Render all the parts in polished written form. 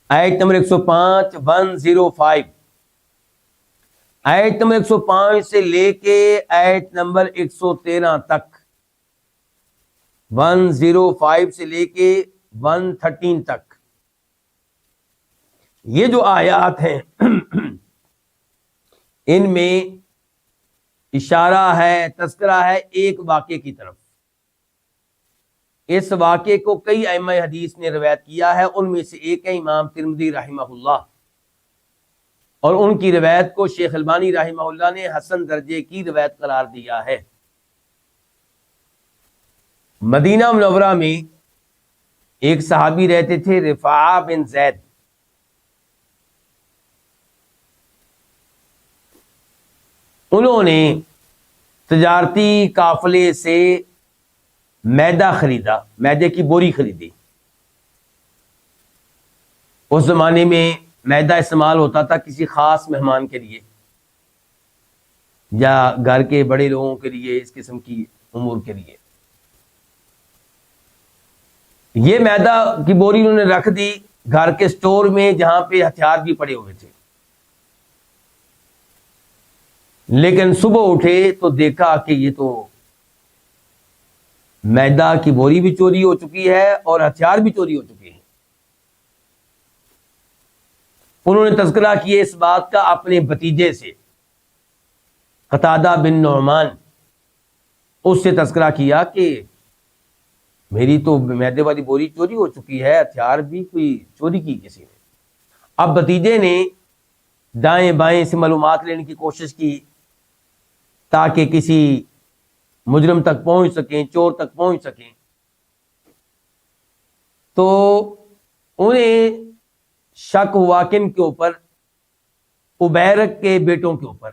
آیت نمبر 105 105 آیت نمبر 105 سے لے کے آیت نمبر 113 تک 105 سے لے کے 113 تک یہ جو آیات ہیں ان میں اشارہ ہے، تذکرہ ہے ایک واقعے کی طرف۔ اس واقعے کو کئی ائمہ حدیث نے روایت کیا ہے، ان میں سے ایک ہے امام ترمذی رحمہ اللہ، اور ان کی روایت کو شیخ البانی رحمہ اللہ نے حسن درجے کی روایت قرار دیا ہے۔ مدینہ منورہ میں ایک صحابی رہتے تھے رفاعہ بن زید۔ انہوں نے تجارتی قافلے سے میدہ خریدا، میدے کی بوری خریدی۔ اس زمانے میں میدہ استعمال ہوتا تھا کسی خاص مہمان کے لیے یا گھر کے بڑے لوگوں کے لیے، اس قسم کی امور کے لیے۔ یہ میدہ کی بوری انہوں نے رکھ دی گھر کے سٹور میں، جہاں پہ ہتھیار بھی پڑے ہوئے تھے۔ لیکن صبح اٹھے تو دیکھا کہ یہ تو میدہ کی بوری بھی چوری ہو چکی ہے اور ہتھیار بھی چوری ہو چکے ہیں۔ انہوں نے تذکرہ کیا اس بات کا اپنے بھتیجے سے، قتادہ بن نعمان، اس سے تذکرہ کیا کہ میری تو میدے والی بوری چوری ہو چکی ہے، ہتھیار بھی کوئی چوری کی کسی نے۔ اب بھتیجے نے دائیں بائیں سے معلومات لینے کی کوشش کی تاکہ کسی مجرم تک پہنچ سکیں، چور تک پہنچ سکیں۔ تو انہیں شک ہوا کن کے اوپر؟ ابیرق کے بیٹوں کے اوپر،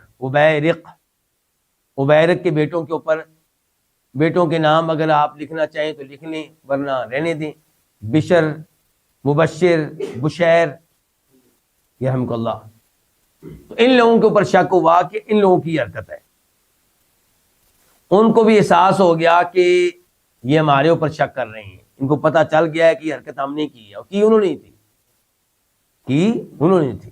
ابیرق کے بیٹوں کے اوپر۔ بیٹوں کے نام اگر آپ لکھنا چاہیں تو لکھ لیں، ورنہ رہنے دیں۔ بشر، مبشر، بشیر، یرحمک اللہ۔ تو ان لوگوں کے اوپر شک ہوا کہ ان لوگوں کی حرکت ہے۔ ان کو بھی احساس ہو گیا کہ یہ ہمارے اوپر شک کر رہے ہیں، ان کو پتہ چل گیا ہے کہ یہ حرکت ہم نے کی ہے، اور کی انہوں نے تھی۔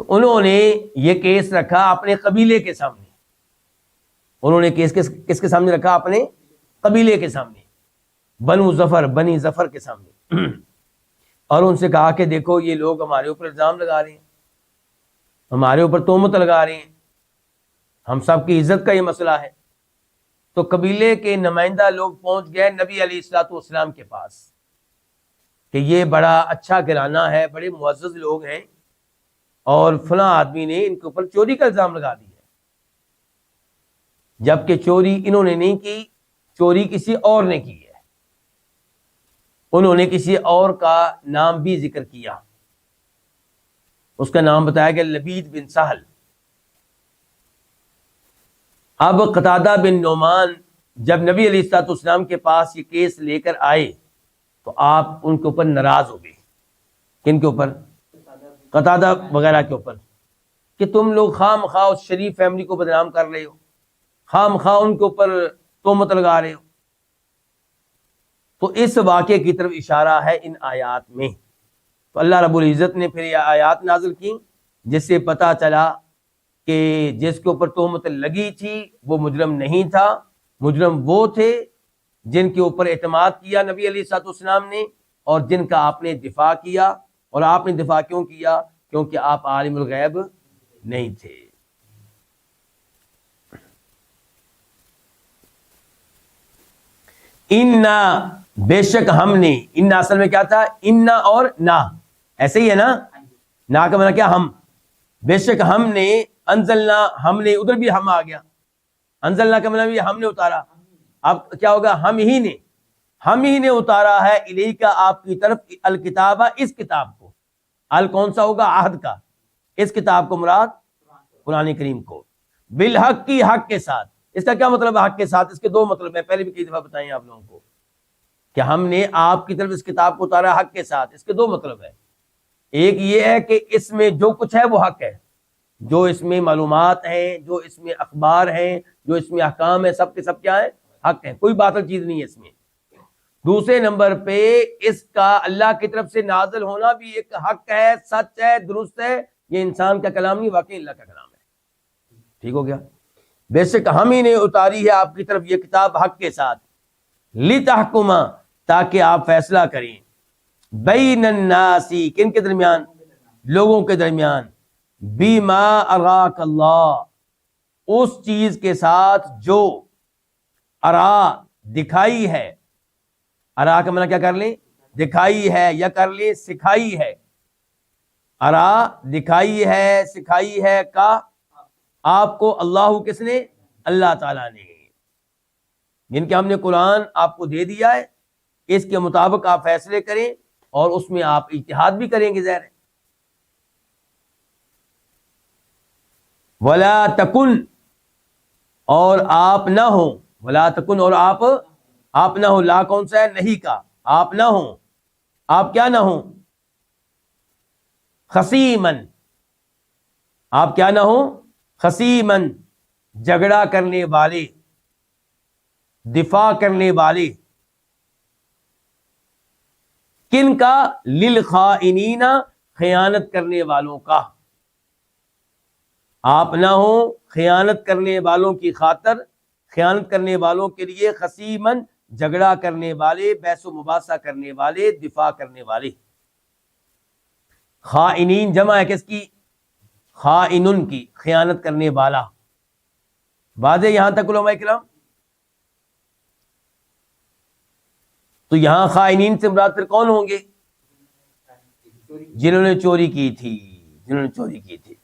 تو انہوں نے یہ کیس رکھا اپنے قبیلے کے سامنے۔ انہوں نے کیس کس کے سامنے رکھا؟ اپنے قبیلے کے سامنے، بنی ظفر کے سامنے، اور ان سے کہا کہ دیکھو یہ لوگ ہمارے اوپر الزام لگا رہے ہیں، ہمارے اوپر تہمت لگا رہے ہیں، ہم سب کی عزت کا یہ مسئلہ ہے۔ تو قبیلے کے نمائندہ لوگ پہنچ گئے نبی علیہ الصلوۃ والسلام کے پاس کہ یہ بڑا اچھا گھرانہ ہے، بڑے معزز لوگ ہیں، اور فلاں آدمی نے ان کے اوپر چوری کا الزام لگا دیا ہے، جبکہ چوری انہوں نے نہیں کی، چوری کسی اور نے کی ہے۔ انہوں نے کسی اور کا نام بھی ذکر کیا، اس کا نام بتایا گیا لبید بن سہل۔ اب قتادہ بن نعمان جب نبی علیہ الصلوۃ والسلام کے پاس یہ کیس لے کر آئے تو آپ ان کے اوپر ناراض ہو گئے۔ کن کے اوپر؟ قتادہ وغیرہ کے اوپر، کہ تم لوگ خواہ مخواہ اس شریف فیملی کو بدنام کر رہے ہو، خواہ مخواہ ان کے اوپر تہمت لگا رہے ہو۔ تو اس واقعے کی طرف اشارہ ہے ان آیات میں۔ تو اللہ رب العزت نے پھر یہ آیات نازل کی جس سے پتہ چلا کہ جس کے اوپر تہمت لگی تھی وہ مجرم نہیں تھا، مجرم وہ تھے جن کے اوپر اعتماد کیا نبی علیہ الصلوۃ والسلام نے، اور جن کا آپ نے دفاع کیا۔ اور آپ نے دفاع کیوں کیا؟ کیونکہ آپ عالم الغیب نہیں تھے۔ انا، بے شک ہم نے، انا اصل میں کیا تھا؟ انا اور نا، ایسے ہی ہے نا؟ نا کا معنی کیا؟ ہم۔ بے شک ہم نے، انزلنا، ہم نے، ادھر بھی ہم آ گیا، انزلنا کا معنی بھی ہم نے اتارا۔ اب کیا ہوگا؟ ہم ہی نے اتارا ہے الیکا، آپ کی طرف، الکتابہ، اس کتاب کو۔ ال کون سا ہوگا؟ عہد کا۔ اس کتاب کو مراد قرآن کریم کو، بالحق کی، حق کے ساتھ۔ اس کا کیا مطلب ہے حق کے ساتھ؟ اس کے دو مطلب ہیں، پہلے بھی کئی دفعہ بتائیں آپ لوگوں کو کہ ہم نے آپ کی طرف اس کتاب کو اتارا حق کے ساتھ۔ اس کے دو مطلب ہیں، ایک یہ ہے کہ اس میں جو کچھ ہے وہ حق ہے، جو اس میں معلومات ہیں، جو اس میں اخبار ہیں، جو اس میں احکام ہیں، سب کے سب کیا ہیں؟ حق ہیں، کوئی باطل چیز نہیں ہے اس میں۔ دوسرے نمبر پہ اس کا اللہ کی طرف سے نازل ہونا بھی ایک حق ہے، سچ ہے، درست ہے، یہ انسان کا کلام نہیں، واقعی اللہ کا کلام ہے۔ ٹھیک ہو گیا؟ بے شک ہم ہی نے اتاری ہے آپ کی طرف یہ کتاب حق کے ساتھ، لِتَحْكُمَ، تاکہ آپ فیصلہ کریں، بین الناس، کن کے درمیان؟ لوگوں کے درمیان، بما اراک اللہ، اس چیز کے ساتھ جو ارا دکھائی ہے، ارا کا معنی کیا کر لیں؟ دکھائی ہے، یا کر لیں سکھائی ہے۔ ارا دکھائی ہے، سکھائی ہے کا آپ کو اللہ کس نے؟ اللہ تعالیٰ نے، جن کے ہم نے قرآن آپ کو دے دیا ہے، اس کے مطابق آپ فیصلے کریں اور اس میں آپ اجتہاد بھی کریں گے، ظاہر ہے۔ ولا تکن، اور آپ نہ ہو، ولا تکن، اور آپ نہ ہو، لا کون سا ہے؟ نہیں کا، آپ نہ ہو، آپ کیا نہ ہو؟ خصیمن، آپ کیا نہ ہو؟ خصیمن، جھگڑا کرنے والے، دفاع کرنے والے، کن کا؟ للخائنین، خیانت کرنے والوں کا، آپ نہ ہو خیانت کرنے والوں کی خاطر، خیانت کرنے والوں کے لیے، خصیمن، جھگڑا کرنے والے، بحث و مباحثہ کرنے والے، دفاع کرنے والے۔ خائنین جمع ہے کس کی؟ خائنن کی، خیانت کرنے والا۔ واضح یہاں تک علماء کرام؟ تو یہاں خائنین سے مراد پھر کون ہوں گے؟ جنہوں نے چوری کی تھی، جنہوں نے چوری کی تھی۔